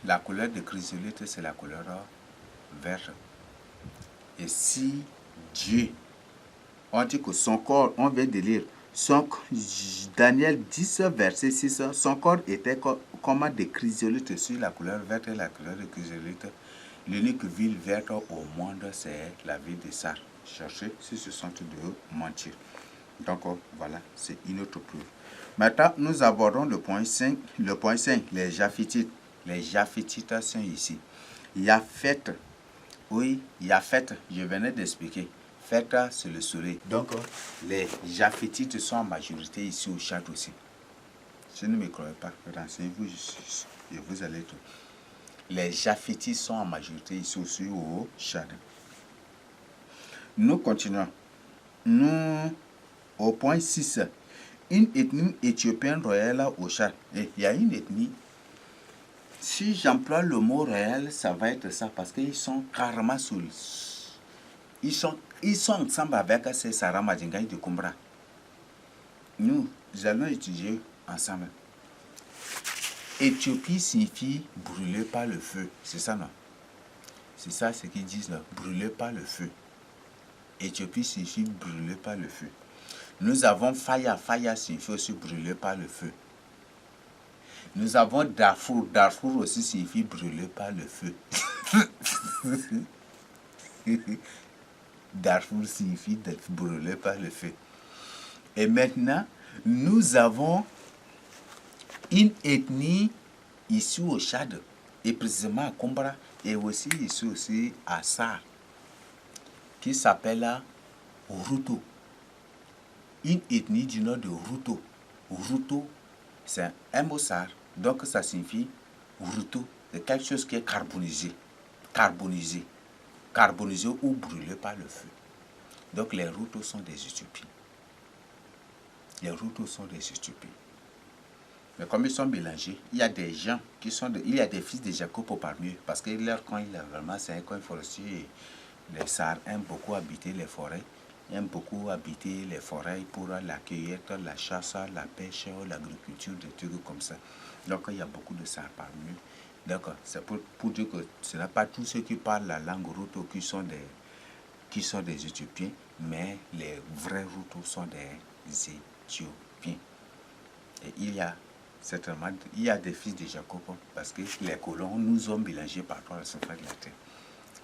la couleur de chrysolite, c'est la couleur verte. Et si Dieu, on dit que son corps, on vient de lire, Daniel 10, verset 6, son corps était comme des chrysolites sur la couleur verte et la couleur de chrysolite. L'unique ville verte au monde, c'est la ville de Sar. Cherchez si ce sont de mentir. Donc voilà, c'est une autre preuve. Maintenant, nous abordons le point 5, les Japhetites. Les Japhetites sont ici. Yaphet, oui, Yaphet, je venais d'expliquer. Feta, c'est le soleil. Donc, les Japhétites sont en majorité ici au Tchad aussi. Si vous ne me croyez pas, renseignez-vous, vous allez tout. Les Japhétites sont en majorité ici aussi au Tchad. Nous continuons. Nous, au point 6, une ethnie éthiopienne royale au Tchad. Il y a une ethnie. Si j'emploie le mot réel, ça va être ça, parce qu'ils sont carrément sous. Ils sont ensemble avec ces Sarah Madingaï de Kumbra. Nous allons étudier ensemble. Éthiopie signifie brûler par le feu. C'est ça, non? C'est ça ce qu'ils disent là. Brûler par le feu. Éthiopie signifie brûler par le feu. Nous avons Faya. Faya signifie aussi brûler par le feu. Nous avons Darfour. Darfour aussi signifie brûler par le feu. Darfour signifie brûler par le feu. Et maintenant, nous avons une ethnie ici au Tchad, et précisément à Kumbra, et aussi ici à Sar, qui s'appelle Ruto. Une ethnie du nom de Ruto. Ruto, c'est un mot Sar, donc ça signifie Ruto, c'est quelque chose qui est carbonisé. Carbonisé. Carbonisé ou brûlé par le feu. Donc les Rutos sont des Éthiopiens. Les Rutos sont des Éthiopiens. Mais comme ils sont mélangés, il y a des gens qui sont... il y a des fils de Jacob parmi eux. Parce que leur coin, vraiment, c'est un coin forestier. Les Sars aiment beaucoup habiter les forêts. Aiment beaucoup habiter les forêts pour la cueillette, la chasse, la pêche, l'agriculture, des trucs comme ça. Donc il y a beaucoup de Sars parmi eux. Donc c'est pour dire que ce n'est pas tous ceux qui parlent la langue Ruto qui sont des Éthiopiens, mais les vrais Rutos sont des Éthiopiens. Et il y a des fils de Jacob parce que les colons nous ont mélangés partout à la surface de la terre.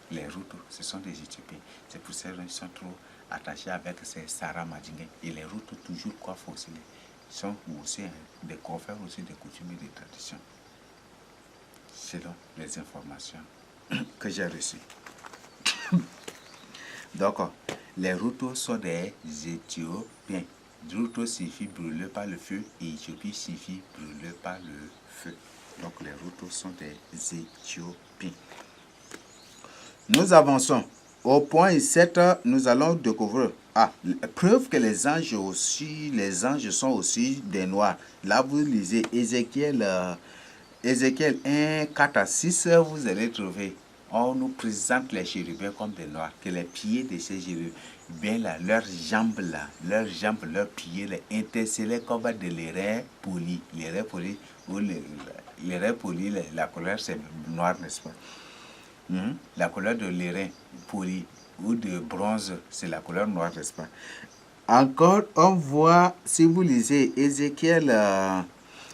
Les Rutos, ce sont des Éthiopiens. C'est pour ça qu'ils sont trop attachés avec ces Sarah Madingué. Et les Rutos toujours coiffent aussi. Ils sont aussi des coiffeurs aussi des coutumes et des traditions. Selon les informations que j'ai reçues. Donc, les Rutos sont des Éthiopiens. Ruto signifie brûler par le feu et Éthiopie signifie brûler par le feu. Donc, les Rutos sont des Éthiopiens. Nous avançons. Au point 7, nous allons découvrir. Preuve que les anges sont aussi des noirs. Là, vous lisez Ézéchiel 1, 4 à 6, vous allez trouver. On nous présente les chérubins comme des noirs, que les pieds de ces chérubins là, leurs jambes, leurs pieds, les intercellés comme de l'airain poli. L'airain poli, ou l'airain poli, la couleur c'est noir, n'est-ce pas? La couleur de l'airain poli ou de bronze, c'est la couleur noire, n'est-ce pas? Encore, on voit, si vous lisez Ézéchiel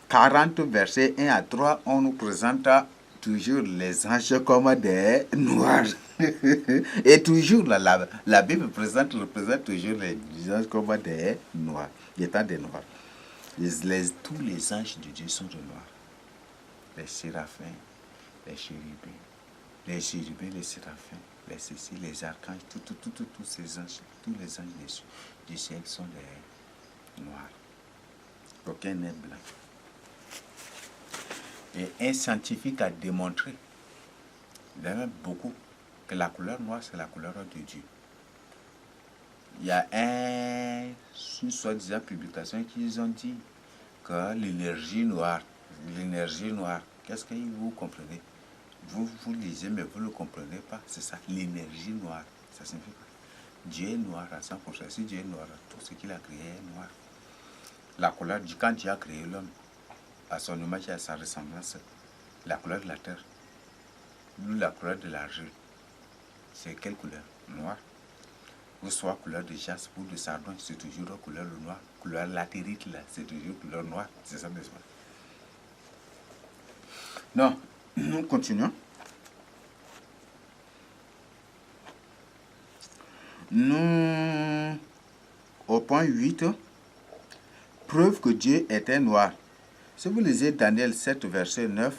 40, versets 1 à 3, on nous présente toujours les anges comme des noirs. Et toujours, la Bible représente toujours les anges comme des noirs, étant des noirs. Tous les anges de Dieu sont de noirs. Les séraphins, les chérubins, les séraphins, les céciles, les archanges, tous ces anges, tous les anges du ciel sont des noirs. Aucun n'est blanc. Et un scientifique a démontré, il y en a beaucoup, que la couleur noire, c'est la couleur de Dieu. Il y a une soi-disant publication qui ont dit que l'énergie noire, qu'est-ce que vous comprenez? Vous lisez, mais vous ne le comprenez pas. C'est ça, l'énergie noire. Ça signifie quoi? Dieu est noir à 100%. Si Dieu est noir, tout ce qu'il a créé est noir. La couleur, quand Dieu a créé l'homme, à son image et à sa ressemblance, la couleur de la terre, la couleur de l'argile, c'est quelle couleur? Noir. Ou soit couleur de jaspe ou de sardin, c'est toujours couleur noire. Couleur latérite, là, c'est toujours couleur noire. C'est ça, n'est-ce pas? Non, nous continuons. Nous, au point 8, preuve que Dieu était noir. Si vous lisez Daniel 7, verset 9,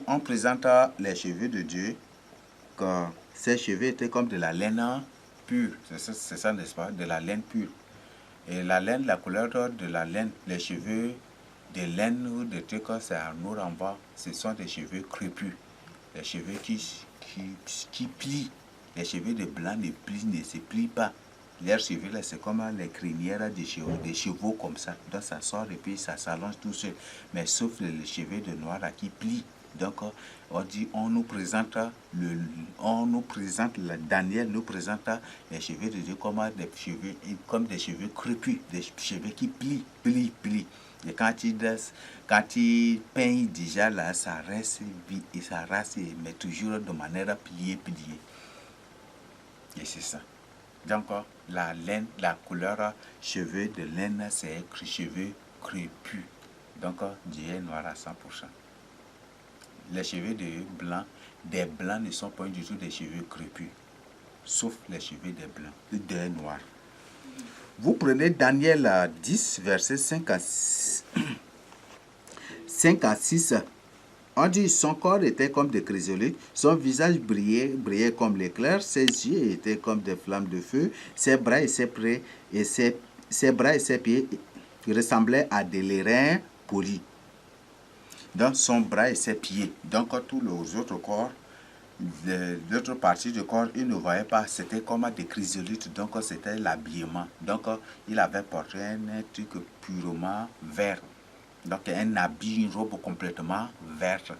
on présente les cheveux de Dieu, que ses cheveux étaient comme de la laine pure. C'est ça, n'est-ce pas? De la laine pure. Et la laine, la couleur de la laine, les cheveux de laine ou de trucs, c'est en noir en bas. Ce sont des cheveux crépus. Les cheveux qui plient. Les cheveux de blanc ne se plient pas. Leurs cheveux, là, c'est comme les crinières des chevaux comme ça. Donc, ça sort et puis ça s'allonge tout seul. Mais sauf les cheveux de noir là, qui plient. Donc, on nous présente, Daniel nous présente les cheveux de Dieu comme des cheveux crépus, des cheveux qui plient. Et quand il peigne déjà là, ça reste, mais toujours de manière pliée. Et c'est ça. Donc, la laine, la couleur cheveux de laine, c'est cheveux crépus. Donc, Dieu est noir à 100%. Les cheveux des blancs ne sont pas du tout des cheveux crépus, sauf les cheveux des noirs. Vous prenez Daniel 10, versets 5 à 6. On dit son corps était comme des chrysolite, son visage brillait comme l'éclair, ses yeux étaient comme des flammes de feu, ses bras et ses pieds ressemblaient à des lérins polis. Donc son bras et ses pieds. Donc tous les autres corps, l'autre partie du corps, il ne voyait pas, c'était comme des chrysolites, donc c'était l'habillement. Donc il avait porté un truc purement vert. Donc un habit, une robe complètement verte.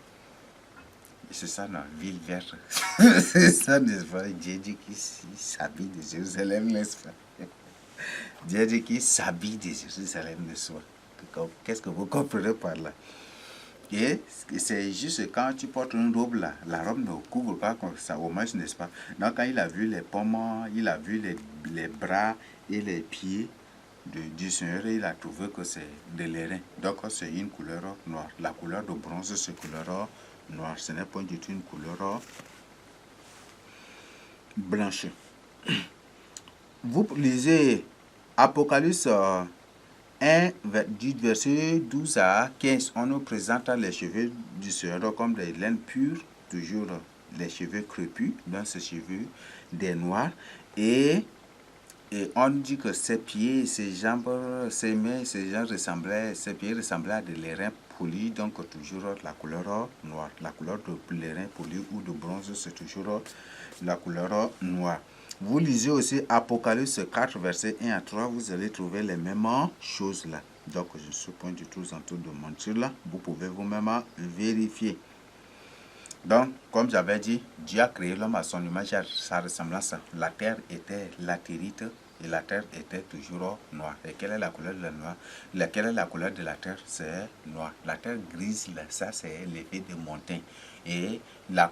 C'est ça, la ville verte. C'est ça, n'est-ce pas? Dieu dit qu'il s'habille de Jérusalem, n'est-ce pas? Dieu dit qu'il s'habille de Jérusalem, n'est-ce pas? Qu'est-ce que vous comprenez par là? Et c'est juste quand tu portes une robe là, la robe ne couvre pas comme ça, au moins, n'est-ce pas? Donc quand il a vu les pommes, il a vu les bras et les pieds du Seigneur, il a trouvé que c'est de l'airain. Donc c'est une couleur noire. La couleur de bronze, c'est couleur noire. Ce n'est pas du tout une couleur blanche. Vous lisez Apocalypse 1, du verset 12 à 15. On nous présente les cheveux du Seigneur comme des laines pures, toujours les cheveux crépus, dans ces cheveux des noirs. Et on dit que ses pieds, ses jambes, ses mains, ses pieds ressemblaient à des lérins polis, donc toujours la couleur noire. La couleur de lérins polis ou de bronze, c'est toujours la couleur noire. Vous lisez aussi Apocalypse 4, verset 1 à 3, vous allez trouver les mêmes choses là. Donc je ne suis pas du tout en train de mentir là, vous pouvez vous-même vérifier. Donc, comme j'avais dit, Dieu a créé l'homme à son image et à sa ressemblance. La terre était latérite et la terre était toujours noire. Et quelle est la couleur de la noire? Quelle est la couleur de la terre? C'est noir. La terre grise, là, ça c'est l'effet des montagnes. Et la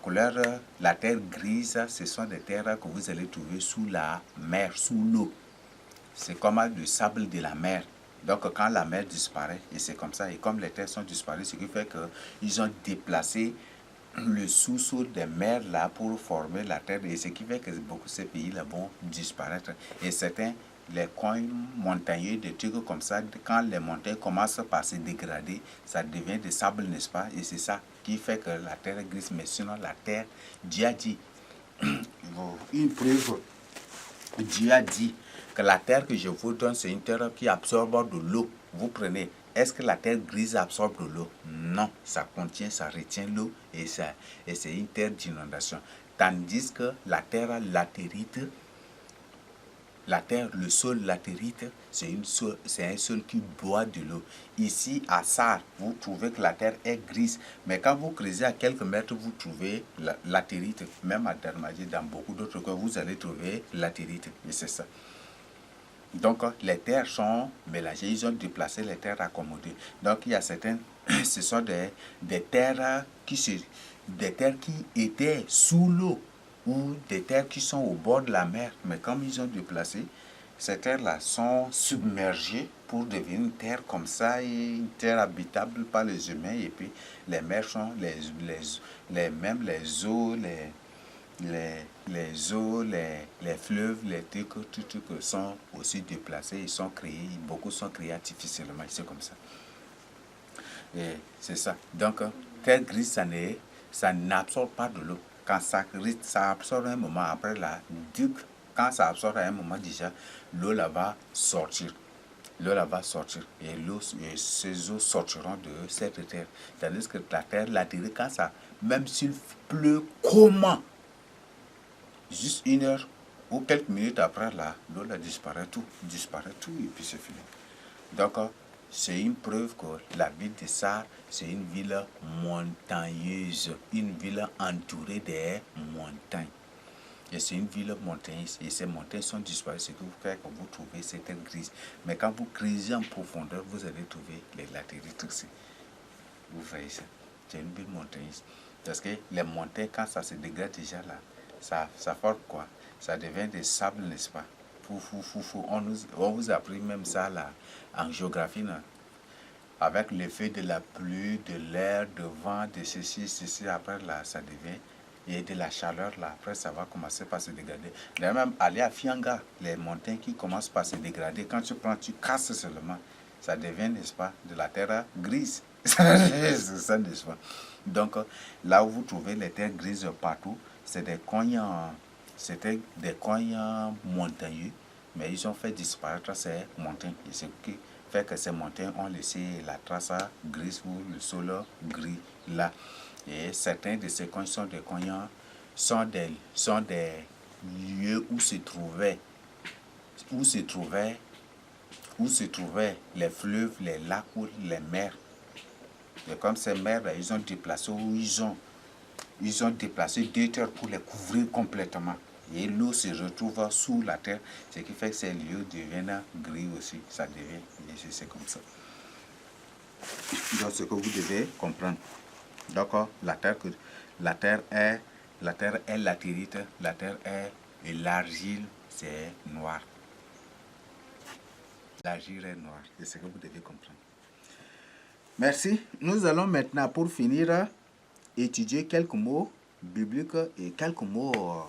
terre grise, ce sont des terres que vous allez trouver sous la mer, sous l'eau. C'est comme le sable de la mer. Donc quand la mer disparaît, et c'est comme ça, et comme les terres sont disparues, ce qui fait qu'ils ont déplacé le sous-sol des mers là pour former la terre, et ce qui fait que beaucoup de ces pays là vont disparaître. Et certains, les coins montagneux, des trucs comme ça, quand les montagnes commencent par se dégrader, ça devient des sables, n'est-ce pas? Et c'est ça qui fait que la terre est grise. Mais sinon la terre, Dieu a dit, une preuve, Dieu a dit que la terre que je vous donne, c'est une terre qui absorbe de l'eau. Vous prenez. Est-ce que la terre grise absorbe de l'eau? Non, ça retient l'eau et c'est une terre d'inondation. Tandis que la terre latérite, le sol latérite, c'est un sol qui boit de l'eau. Ici, à Sarre, vous trouvez que la terre est grise, mais quand vous creusez à quelques mètres, vous trouvez la latérite. Même à Darmagie, dans beaucoup d'autres cas, vous allez trouver latérite. Et c'est ça. Donc, les terres sont mélangées. Ils ont déplacé les terres accommodées. Donc, il y a certaines ce sont des terres des terres qui étaient sous l'eau ou des terres qui sont au bord de la mer. Mais comme ils ont déplacé, ces terres-là sont submergées pour devenir une terre comme ça, et une terre habitable par les humains. Et puis les mers sont même les eaux, les eaux, les fleuves, les trucs sont aussi déplacés. Ils sont créés, beaucoup sont créés artificiellement. C'est comme ça. Et c'est ça. Donc, terre grise, ça n'absorbe pas de l'eau. Quand ça grise, ça absorbe un moment. Après, quand ça absorbe à un moment déjà, l'eau là va sortir. L'eau là va sortir. Et ces eaux sortiront de cette terre. Tandis que la terre, la terre, quand ça, même s'il pleut, comment? Juste une heure ou quelques minutes après, là, l'eau là disparaît tout, et puis c'est fini. Donc, c'est une preuve que la ville de Sarre, c'est une ville montagneuse, une ville entourée des montagnes. Et c'est une ville montagneuse, et ces montagnes sont disparues, ce qui vous fait que vous trouvez cette grise. Mais quand vous creusez en profondeur, vous allez trouver les latérites aussi. Vous voyez ça? C'est une ville montagneuse. Parce que les montagnes, quand ça se dégrade déjà là, ça forme quoi? Ça devient des sables, n'est-ce pas? On vous a appris même ça là, en géographie, non? Avec l'effet de la pluie, de l'air, de vent, de ceci, après là, ça devient, et de la chaleur là, après ça va commencer par se dégrader. D'ailleurs, même aller à Fianga, les montagnes qui commencent par se dégrader, quand tu prends, tu casses seulement, ça devient, n'est-ce pas, de la terre grise. C'est ça, n'est-ce pas? Donc, là où vous trouvez les terres grises partout, c'est c'était des cognes montagneux, mais ils ont fait disparaître ces montagnes. Et ce qui fait que ces montagnes ont laissé la trace grise ou le sol gris là. Et certains de ces cognes sont des cognes, sont des lieux où se trouvaient, les fleuves, les lacs ou les mers. Et comme ces mers, ils ont déplacé ou ils ont déplacé deux terres pour les couvrir complètement. Et l'eau se retrouve sous la terre, ce qui fait que ces lieux deviennent gris aussi. Ça devient, et c'est comme ça. Donc, ce que vous devez comprendre. D'accord? La terre est latérite, la terre est, et l'argile, c'est noir. L'argile est noire, c'est ce que vous devez comprendre. Merci. Nous allons maintenant, pour finir, étudier quelques mots bibliques et quelques mots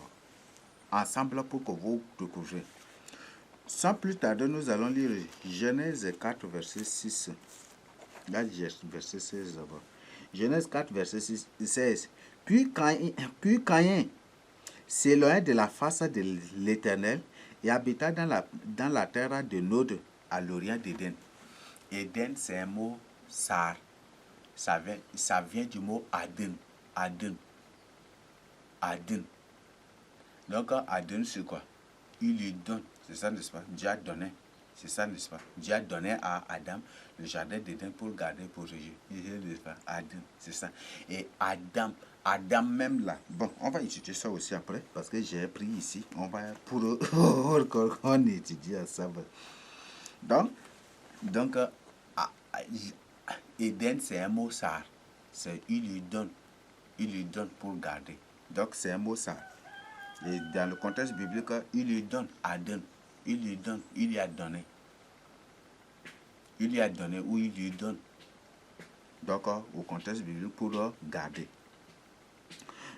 ensemble pour que vous découvriez. Sans plus tarder, nous allons lire Genèse 4, verset 6. Là, verset 16 d'abord. Genèse 4, verset 16. Puis Caïn s'éloigna de la face de l'Éternel et habita dans la terre de Nod, à l'orient d'Éden. Éden, c'est un mot sar. Ça vient du mot Aden. Aden. Aden. Donc, Aden, c'est quoi? Il lui donne. C'est ça, n'est-ce pas? Dieu a donné. C'est ça, n'est-ce pas? Dieu a donné à Adam le jardin d'Éden pour garder, pour protéger. N'est-ce pas? Adam, c'est ça. Et Adam même là. Bon, on va étudier ça aussi après parce que j'ai pris ici. On va pour qu'on étudie ensemble. Donc Éden, c'est un mot sar. Il lui donne. Il lui donne pour garder. Donc, c'est un mot sar. Et dans le contexte biblique, il lui donne, Adam. Il lui donne, il lui a donné. Il lui a donné ou il lui donne. Donc, au contexte biblique, pour garder.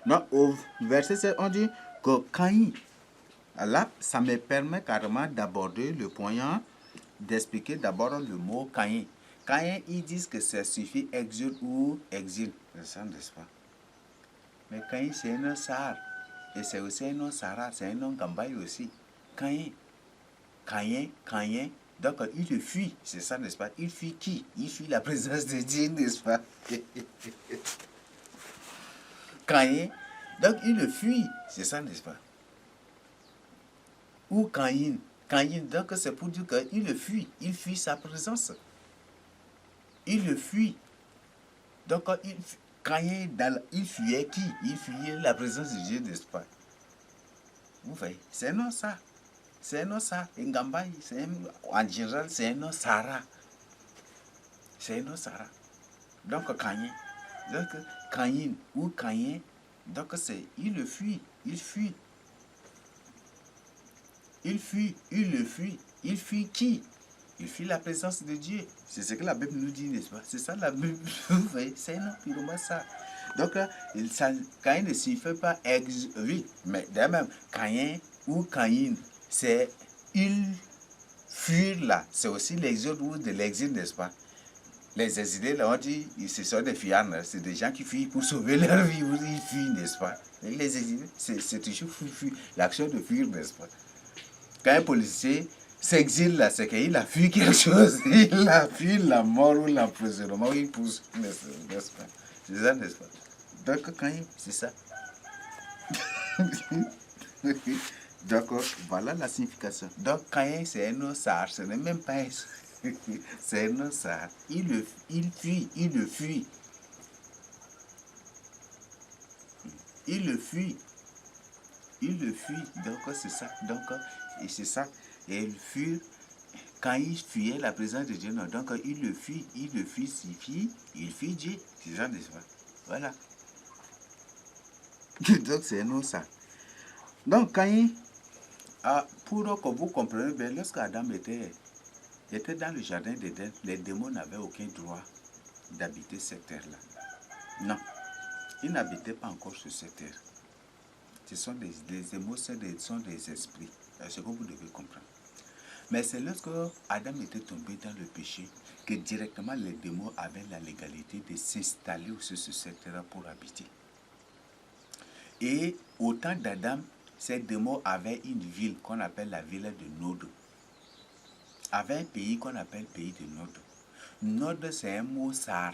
Donc, au verset 7, on dit que Caïn, là, ça me permet carrément d'aborder le point, d'expliquer d'abord le mot Caïn. Caïn, ils disent que ça suffit exil ou exil. C'est ça, n'est-ce pas? Mais Caïn, c'est un nom Sahar. Et c'est aussi un nom Sarah, c'est un nom Gambaye aussi. Caïn. Donc, il le fuit, c'est ça, n'est-ce pas? Il fuit qui? Il fuit la présence de Dieu, n'est-ce pas? Caïn. Donc, il le fuit, c'est ça, n'est-ce pas? Ou Caïn. Donc, c'est pour dire qu'il le fuit. Il fuit sa présence. Il le fuit. Donc, Caïn, il fuyait qui? Il fuyait la présence de Dieu, n'est-ce pas? Vous voyez, c'est un nom ça. C'est un nom ça. Ngambaï, en général, c'est un nom Sarah. C'est un nom Sarah. Donc, Caïn. Donc, Caïn ou Caïn, donc c'est, il le fuit, il fuit. Il fuit, il le fuit. Il fuit qui? Il fuit la présence de Dieu. C'est ce que la Bible nous dit, n'est-ce pas? C'est ça la Bible. Vous voyez, c'est purement ça. Donc, Caïn ne signifie pas oui, mais de même, Caïn ou Caïn, c'est il fuir là. C'est aussi l'exode ou de l'exil, n'est-ce pas? Les exilés, là, on dit, ce sont des fuyards, c'est des gens qui fuient pour sauver leur vie, ils fuient, n'est-ce pas? Et les exilés, c'est toujours fuir, l'action de fuir, n'est-ce pas? Quand un policier s'exile là, c'est qu'il a fui quelque chose. Il a fui la mort ou l'emprisonnement, il pousse, n'est-ce pas? C'est ça, n'est-ce pas? Donc, quand c'est ça. Donc, voilà la signification. Donc, Caïn, c'est un ossard, ce n'est même pas un... c'est un ossard. Il fuit, il le fuit. Il le fuit. Il le fuit. Donc, c'est ça. Donc, et c'est ça. Et il fuit. Quand il fuyait la présence de Dieu, non. Donc, il le fuit. Il le fuit, signifie, il fuit Dieu. C'est ça, n'est-ce pas? Voilà. Donc, c'est un ossard. Donc, Caïn, pour que vous compreniez bien, lorsque Adam était dans le jardin d'Éden, les démons n'avaient aucun droit d'habiter cette terre-là. Non, ils n'habitaient pas encore sur cette terre. Ce sont des émotions, ce sont des esprits. C'est ce que vous devez comprendre. Mais c'est lorsque Adam était tombé dans le péché que directement les démons avaient la légalité de s'installer sur cette terre pour habiter. Et au temps d'Adam, ces démons avaient une ville qu'on appelle la ville de Nod. Avait un pays qu'on appelle pays de Nod. Nod, c'est un mot sar.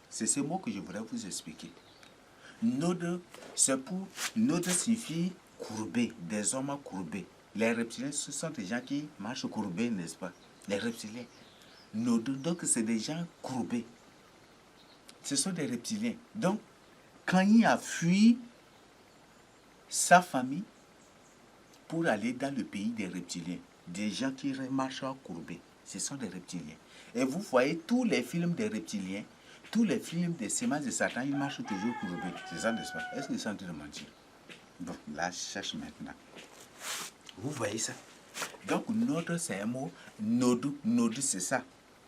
C'est ce mot que je voudrais vous expliquer. Nod, c'est pour... Nod signifie courbé, des hommes courbés. Les reptiliens, ce sont des gens qui marchent courbés, n'est-ce pas? Les reptiliens. Nod, donc c'est des gens courbés. Ce sont des reptiliens. Donc, quand il a fui sa famille pour aller dans le pays des reptiliens, des gens qui marchent courbés, ce sont des reptiliens. Et vous voyez tous les films des reptiliens, tous les films des semences de Satan, ils marchent toujours courbés. C'est ça, n'est-ce pas? Est-ce qu'ils sont en train de mentir? Bon, là, je cherche maintenant. Vous voyez ça? Donc, Nod, c'est un mot. Nod, c'est ça.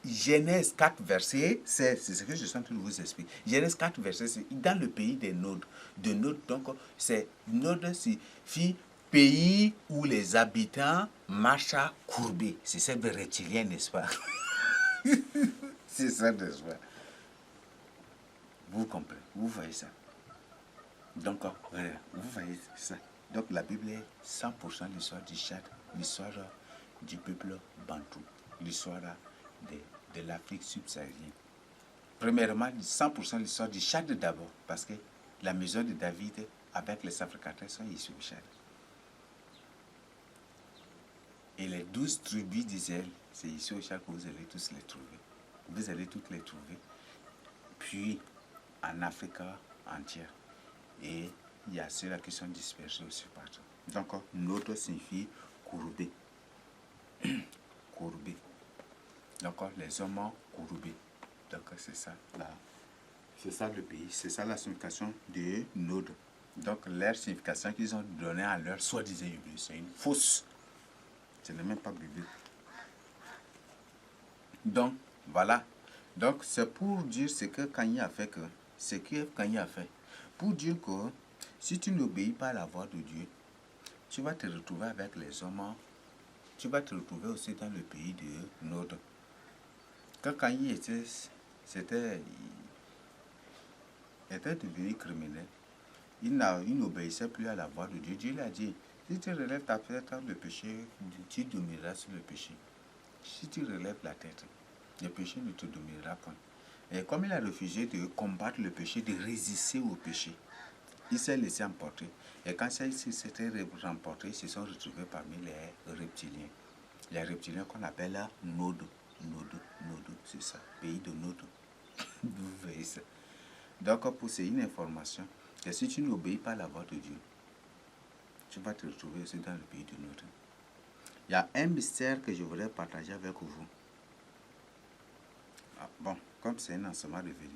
Genèse 4 versets, c'est ce que je suis en train de vous expliquer. Genèse 4 versets, c'est dans le pays des Nodes. De Nod, donc, c'est Nod signifie pays où les habitants marchent courbés. C'est ça de reptilien, n'est-ce pas? C'est ça, n'est-ce pas? Vous comprenez, vous voyez ça. Donc, voilà, vous voyez ça. Donc, la Bible est 100% l'histoire du Tchad, l'histoire du peuple bantou, l'histoire de l'Afrique subsaharienne. Premièrement, 100% l'histoire du Tchad d'abord, parce que la maison de David avec les sacrificateurs sont ici au Tchad. Et les 12 tribus d'Israël, c'est ici au Tchad que vous allez tous les trouver. Vous allez toutes les trouver. Puis, en Afrique entière. Et il y a ceux-là qui sont dispersés aussi partout. Donc, l'autre signifie courbé. Courbé. Donc, les hommes courbés. Donc, c'est ça là. C'est ça le pays. C'est ça la signification de Nod. Donc, leur signification qu'ils ont donnée à leur soi-disant Bible, c'est une fausse. Ce n'est même pas biblique. Donc, voilà. Donc, c'est pour dire ce que Caïn a fait. Ce que Caïn a fait. Pour dire que si tu n'obéis pas à la voix de Dieu, tu vas te retrouver avec les hommes. Tu vas te retrouver aussi dans le pays de Nod. Quand Caïn était devenu criminel, il n'obéissait plus à la voix de Dieu. Dieu lui a dit, si tu relèves ta tête dans le péché, tu dommineras sur le péché. Si tu relèves la tête, le péché ne te dominera pas. Et comme il a refusé de combattre le péché, de résister au péché, il s'est laissé emporter. Et quand il s'était remporté, ils se sont retrouvés parmi les reptiliens. Les reptiliens qu'on appelle Nod. Nod, c'est ça. Pays de Nod. Vous voyez ça. Donc, pour c'est une information que si tu n'obéis pas à la voix de Dieu, tu vas te retrouver aussi dans le pays de Nod. Il y a un mystère que je voudrais partager avec vous. Bon, comme c'est un enseignement révélé,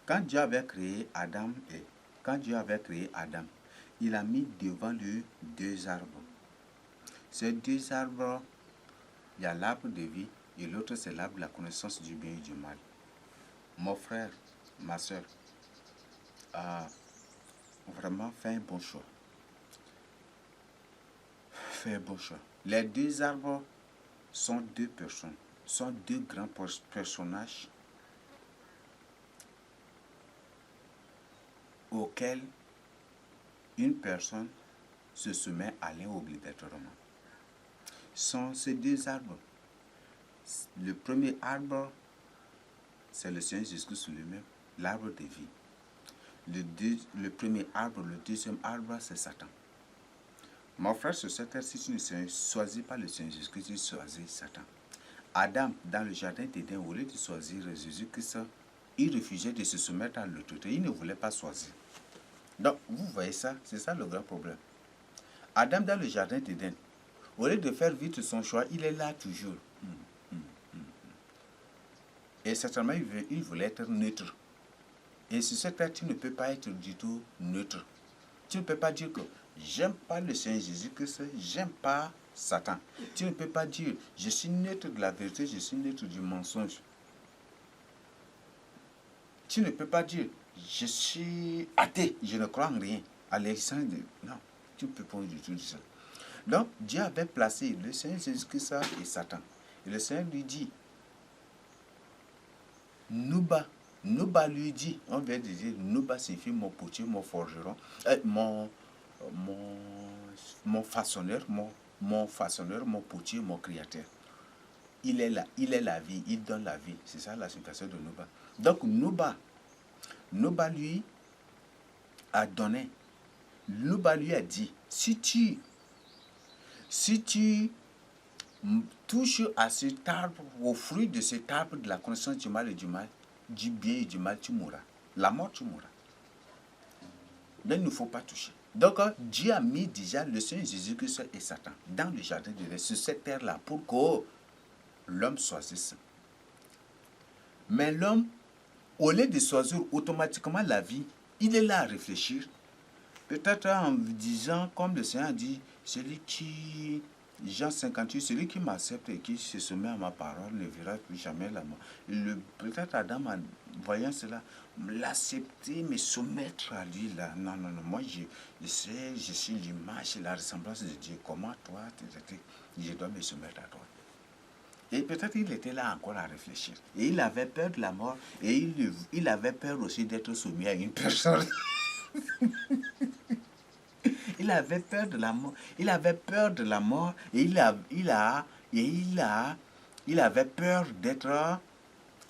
Quand Dieu avait créé Adam, il a mis devant lui deux arbres. Ces deux arbres, il y a l'arbre de vie et l'autre c'est l'arbre de la connaissance du bien et du mal. Mon frère, ma soeur, a vraiment fait un bon choix. Les deux arbres sont deux personnes, sont deux grands personnages auxquels une personne se soumet à l'un obligatoirement. Sont ces deux arbres. Le premier arbre, c'est le Seigneur Jésus-Christ lui-même, l'arbre de vie. Le premier arbre, le deuxième arbre, c'est Satan. Mon frère, sur cette terre, si tu ne choisis pas le Seigneur Jésus-Christ, tu choisis Satan. Adam, dans le jardin d'Éden, au lieu de choisir Jésus-Christ, il refusait de se soumettre à l'autorité. Il ne voulait pas choisir. Donc, vous voyez ça, c'est ça le grand problème. Adam, dans le jardin d'Éden, au lieu de faire vite son choix, il est là toujours. Et certainement, il voulait être neutre. Et sur cette terre, tu ne peux pas être du tout neutre. Tu ne peux pas dire que j'aime pas le Seigneur Jésus-Christ, j'aime pas Satan. Tu ne peux pas dire je suis neutre de la vérité, je suis neutre du mensonge. Tu ne peux pas dire je suis athée, je ne crois en rien. Non, tu ne peux pas du tout dire ça. Donc, Dieu avait placé le Seigneur Jésus-Christ et Satan. Et le Seigneur lui dit, Nouba lui dit, on vient de dire, Nouba signifie mon potier, mon forgeron, mon façonneur, mon potier, mon créateur. Il est là, il est la vie, il donne la vie. C'est ça la signification de Nouba. Donc, Nouba lui a donné, Nouba lui a dit, si tu touches à cet arbre, au fruit de cet arbre de la connaissance du mal et du mal, du bien et du mal, tu mourras. La mort, tu mourras. Mais il ne faut pas toucher. Donc, Dieu a mis déjà le Seigneur Jésus-Christ et Satan dans le jardin de sur cette terre-là pour que l'homme choisisse. Mais l'homme, au lieu de choisir automatiquement la vie, il est là à réfléchir. Peut-être en disant, comme le Seigneur dit, celui qui, Jean 58, celui qui m'accepte et qui se soumet à ma parole ne verra plus jamais la mort. Peut-être Adam, en voyant cela, l'accepter, me soumettre à lui, là. Non, moi je suis l'image et la ressemblance de Dieu. Comment toi, je dois me soumettre à toi. Et peut-être il était là encore à réfléchir. Et il avait peur de la mort. Et il avait peur aussi d'être soumis à une personne. Il avait peur de la mort. Il avait peur de la mort. Et il avait peur d'être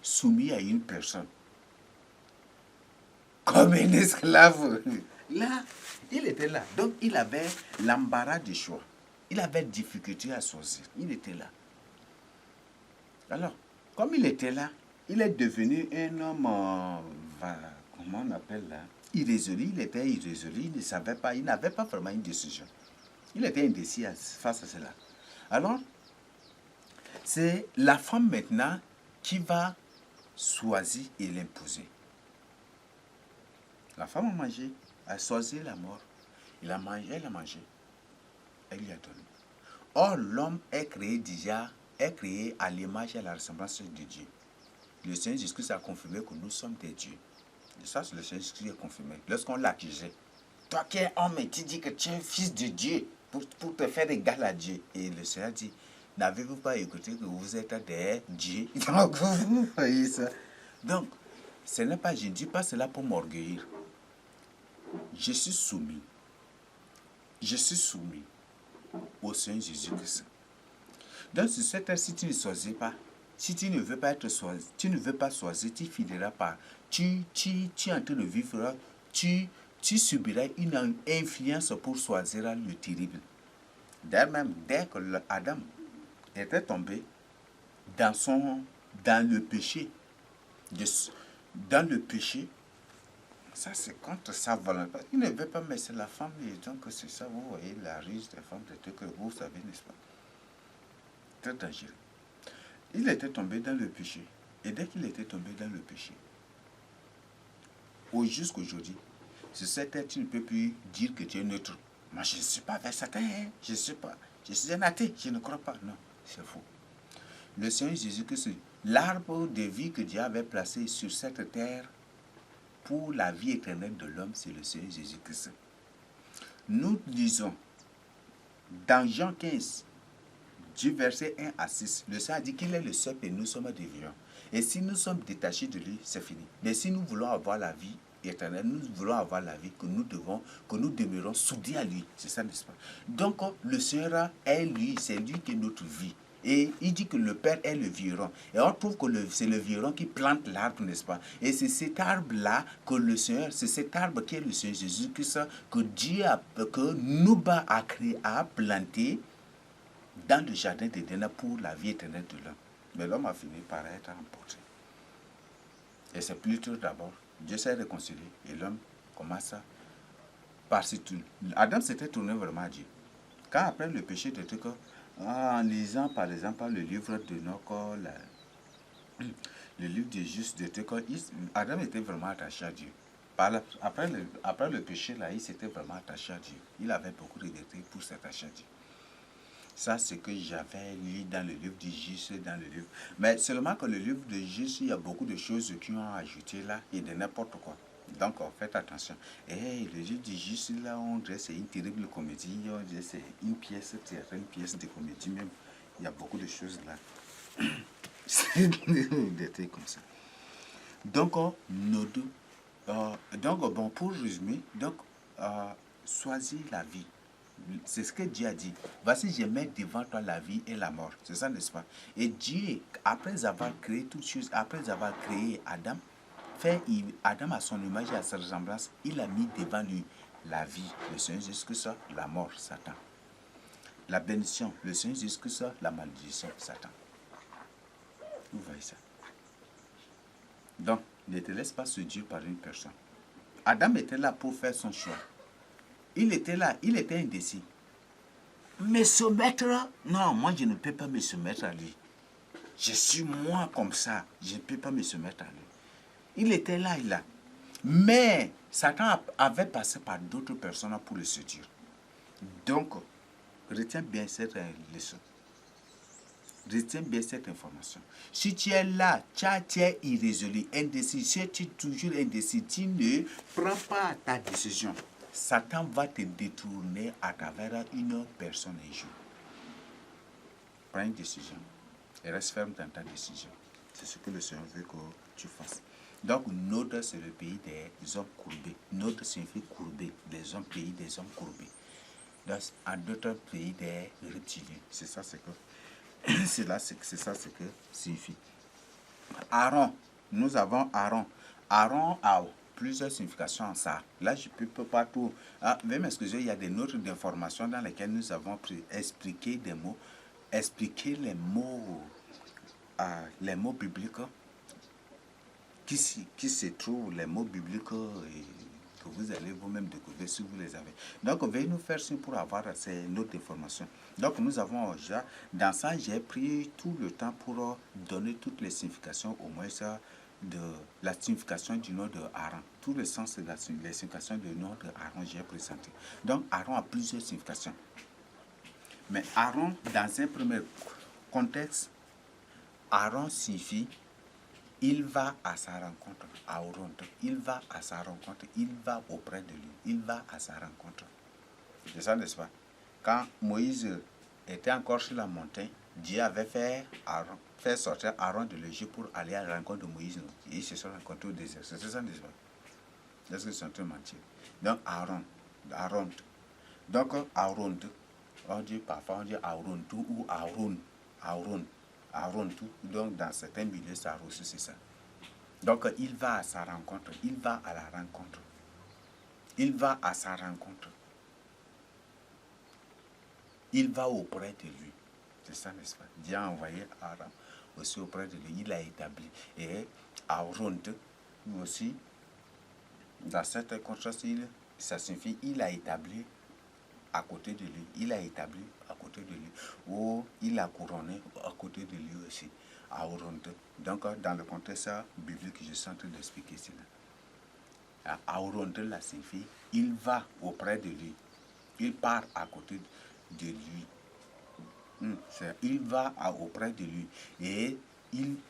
soumis à une personne. Comme un esclave. Là, il était là. Donc, il avait l'embarras du choix. Il avait difficulté à choisir. Il était là. Alors, comme il était là, il est devenu un homme, comment on appelle là, irrésolu. Il était irrésolu, il ne savait pas, il n'avait pas vraiment une décision. Il était indécis face à cela. Alors, c'est la femme maintenant qui va choisir et l'imposer. La femme a mangé, a choisi la mort. Il a mangé, elle a mangé. Elle lui a donné. Or, l'homme est créé déjà, est créé à l'image et à la ressemblance de Dieu. Le Seigneur Jésus-Christ a confirmé que nous sommes des dieux. Et ça, c'est le Seigneur Jésus-Christ qui a confirmé. Lorsqu'on l'accusait, toi qui es homme et tu dis que tu es fils de Dieu pour te faire égal à Dieu. Et le Seigneur dit, n'avez-vous pas écouté que vous êtes des dieux? Donc, vous voyez ça. Donc, ce n'est pas, je ne dis pas cela pour m'orgueillir. Je suis soumis. Je suis soumis au Seigneur Jésus-Christ. Donc, sur cette terre, si tu ne choisis pas, si tu ne veux pas être choisi, tu ne veux pas choisir, tu finiras par, tu es en train de vivre, tu subiras une influence pour choisir le terrible. D'ailleurs même, dès que Adam était tombé dans le péché, ça c'est contre sa volonté. Il ne veut pas, mais c'est la femme, et donc c'est ça, vous voyez, la ruse des femmes, des trucs que vous savez, n'est-ce pas? Très dangereux. Il était tombé dans le péché. Et dès qu'il était tombé dans le péché, Jusqu'aujourd'hui, sur cette terre, tu ne peux plus dire que tu es neutre. Moi, je ne suis pas vers Satan, hein. Je ne sais pas. Je suis un athée, je ne crois pas. Non, c'est faux. Le Seigneur Jésus-Christ, l'arbre de vie que Dieu avait placé sur cette terre pour la vie éternelle de l'homme, c'est le Seigneur Jésus-Christ. Nous lisons dans Jean 15, du verset 1 à 6, le Seigneur a dit qu'il est le seul et nous sommes des vivants. Et si nous sommes détachés de lui, c'est fini. Mais si nous voulons avoir la vie éternelle, nous voulons avoir la vie que nous demeurons soudés à lui. C'est ça, n'est-ce pas? Donc, le Seigneur est lui, c'est lui qui est notre vie. Et il dit que le Père est le vigneron. Et on trouve que c'est le vigneron qui plante l'arbre, n'est-ce pas? Et c'est cet arbre-là que le Seigneur, c'est cet arbre qui est le Seigneur Jésus-Christ, que Dieu que Nouba a créé, a planté dans le jardin d'Éden pour la vie éternelle de l'homme. Mais l'homme a fini par être emporté. Et c'est plutôt d'abord, Dieu s'est réconcilié et l'homme commence à passer tout. Adam s'était tourné vraiment à Dieu. Quand après le péché de tout, en lisant par exemple le livre de Enoch, le livre de Juste de tout, Adam était vraiment attaché à Dieu. Après le péché, là, il s'était vraiment attaché à Dieu. Il avait beaucoup de regrets pour s'attacher à Dieu. Ça, c'est que j'avais lu dans le livre du Juste, dans le livre. Mais seulement que le livre de Juste, il y a beaucoup de choses qui ont ajouté là, et de n'importe quoi. Donc, faites attention. Et le livre du Juste, là, on dirait c'est une terrible comédie, on dirait c'est une pièce de comédie même. Il y a beaucoup de choses là. C'est des trucs comme ça. Donc, bon, pour résumer, choisis la vie. C'est ce que Dieu a dit. Voici, je mets devant toi la vie et la mort. C'est ça, n'est-ce pas? Et Dieu, après avoir créé toutes choses, après avoir créé Adam, Adam à son image et à sa ressemblance, il a mis devant lui la vie, le Seigneur Jésus-Christ, la mort, Satan. La bénédiction, le Seigneur Jésus-Christ, la malédiction, Satan. Vous voyez ça? Donc, ne te laisse pas séduire par une personne. Adam était là pour faire son choix. Il était là, il était indécis. Me soumettre, non, moi je ne peux pas me soumettre à lui. Je suis moi comme ça, je ne peux pas me soumettre à lui. Il était là, il a. Mais Satan avait passé par d'autres personnes pour le séduire. Donc, retiens bien cette leçon. Retiens bien cette information. Si tu es là, tu es irrésolu, indécis, si tu es toujours indécis, tu ne prends pas ta décision. Satan va te détourner à travers une personne un jour. Prends une décision et reste ferme dans ta décision. C'est ce que le Seigneur veut que tu fasses. Donc, Nod, c'est le pays des hommes courbés. Nod signifie courbé, les hommes, pays des hommes courbés. Donc, en d'autres pays des reptiliens. C'est ça, c'est ça ce que signifie. Aaron, nous avons Aaron. Aaron a plusieurs significations en ça. Là, je ne peux pas tout. Veuillez m'excuser, il y a des notes d'informations dans lesquelles nous avons expliqué des mots, expliquer les mots bibliques qui se trouvent, les mots bibliques que vous allez vous-même découvrir si vous les avez. Donc, veuillez nous faire signe pour avoir ces notes d'informations. Donc, nous avons déjà, dans ça, j'ai pris tout le temps pour donner toutes les significations, au moins ça, de la signification du nom de Aaron. Tout le sens de la signification du nom de Aaron, j'ai présenté. Donc, Aaron a plusieurs significations. Mais Aaron, dans un premier contexte, Aaron signifie il va à sa rencontre, Aaron. Il va à sa rencontre, il va auprès de lui, il va à sa rencontre. C'est ça, n'est-ce pas? Quand Moïse était encore sur la montagne, Dieu avait fait sortir Aaron de l'Égypte pour aller à la rencontre de Moïse. Et ils se sont rencontrés au désert. C'est ça, n'est-ce pas? Est-ce qu'ils sont tous mentir? Donc, Aaron. Donc, Aaron, on dit parfois, on dit Aaron tout ou Aaron tout. Donc, dans certains milieux, ça aussi, c'est ça. Donc, il va à sa rencontre. Il va à la rencontre. Il va à sa rencontre. Il va auprès de lui. C'est ça, n'est-ce pas? Dieu a envoyé Aaron aussi auprès de lui. Il a établi. Et Aaron aussi, dans cette contraste, ça signifie il a établi à côté de lui. Il a établi à côté de lui. Ou il a couronné à côté de lui aussi. Aaron. Donc, dans le contexte biblique, je suis en train d'expliquer cela. Arrondir la signifie il va auprès de lui. Il part à côté de lui. Il va auprès de lui. Et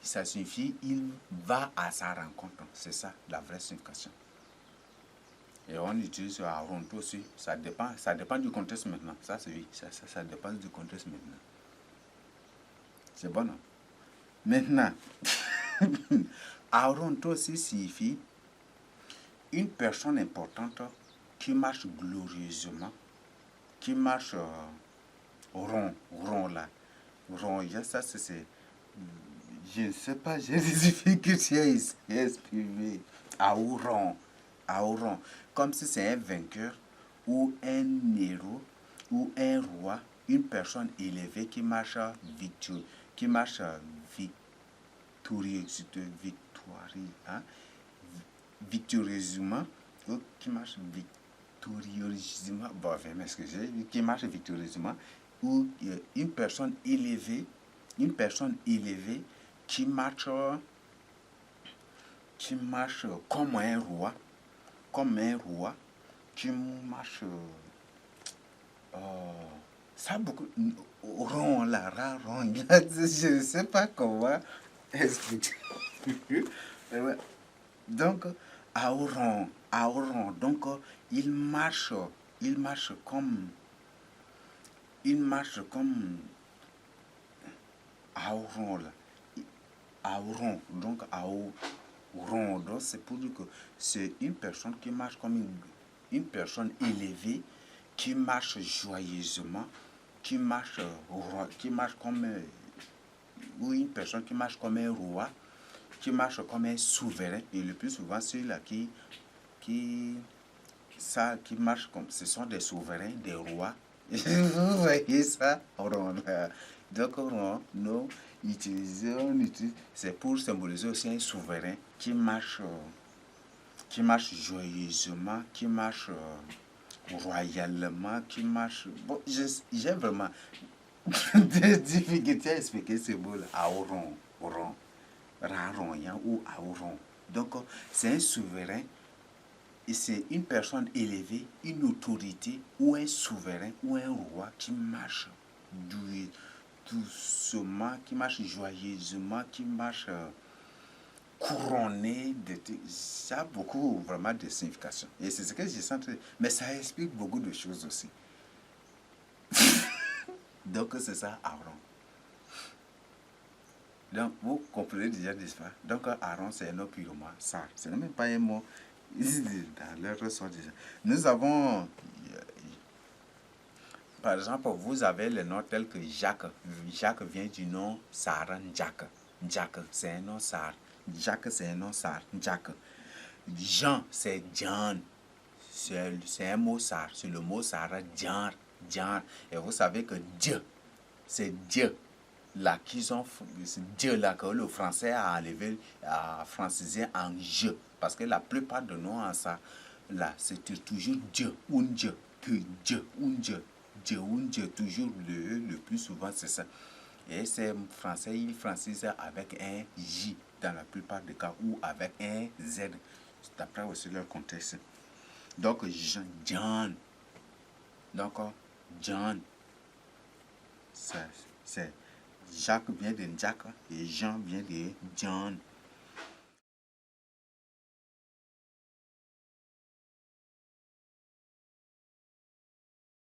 ça signifie il va à sa rencontre. C'est ça la vraie signification. Et on utilise arrondir aussi. Ça dépend du contexte maintenant. Ça dépend du contexte maintenant. C'est bon, non? Maintenant, arrondir aussi signifie une personne importante qui marche glorieusement, qui marche rond là. Rond, ça c'est. Je ne sais pas, j'ai des difficultés à exprimer. Rond. Comme si c'est un vainqueur ou un héros ou un roi, une personne élevée qui marche victorieusement, ou qui marche victorieusement, bon, m'excuser, qui marche victorieusement, ou une personne élevée qui marche comme un roi, qui marche ça beaucoup rond là, rond, je ne sais pas comment expliquer. Donc à rond, donc il marche comme à rond là, donc c'est pour dire que c'est une personne qui marche comme une personne élevée, qui marche joyeusement, qui marche comme ou une personne qui marche comme un roi, qui marche comme un souverain. Et le plus souvent, ceux-là qui marchent comme ce sont des souverains, des rois. Vous voyez ça? Donc, nous utilisons, c'est pour symboliser aussi un souverain qui marche joyeusement, qui marche royalement, qui marche. Bon, j'ai vraiment des difficultés à expliquer ce mot-là. Aoron, Raron, ou Aoron. Donc, c'est un souverain et c'est une personne élevée, une autorité, ou un souverain, ou un roi qui marche doucement, qui marche joyeusement, qui marche couronné. Ça a beaucoup vraiment de signification. Et c'est ce que j'ai senti. Mais ça explique beaucoup de choses aussi. Donc, c'est ça, Aaron. Donc, vous comprenez déjà, n'est-ce pas? Donc, Aaron, c'est un nom purement ça. Ce n'est même pas un mot dans leur ressort déjà. Nous avons, par exemple, vous avez le nom tel que Jacques. Jacques vient du nom Saran Jacques. Jacques, c'est un nom Sar. Jacques, c'est un nom Sar. Jacques. Jean, c'est John. C'est un mot Sar. C'est le mot Sar, Jean. Et vous savez que Dieu, c'est Dieu. Là, Dieu, là, que le français a enlevé, a francisé en je. Parce que la plupart de noms en ça, là, c'est toujours Dieu, un Dieu, que Dieu, un Dieu. Dieu, un Dieu, toujours le plus souvent, c'est ça. Et c'est français, il francise avec un J dans la plupart des cas, ou avec un Z, d'après aussi leur contexte. Donc, John. Donc, John, c'est Jacques vient de Jacques et Jean vient de John.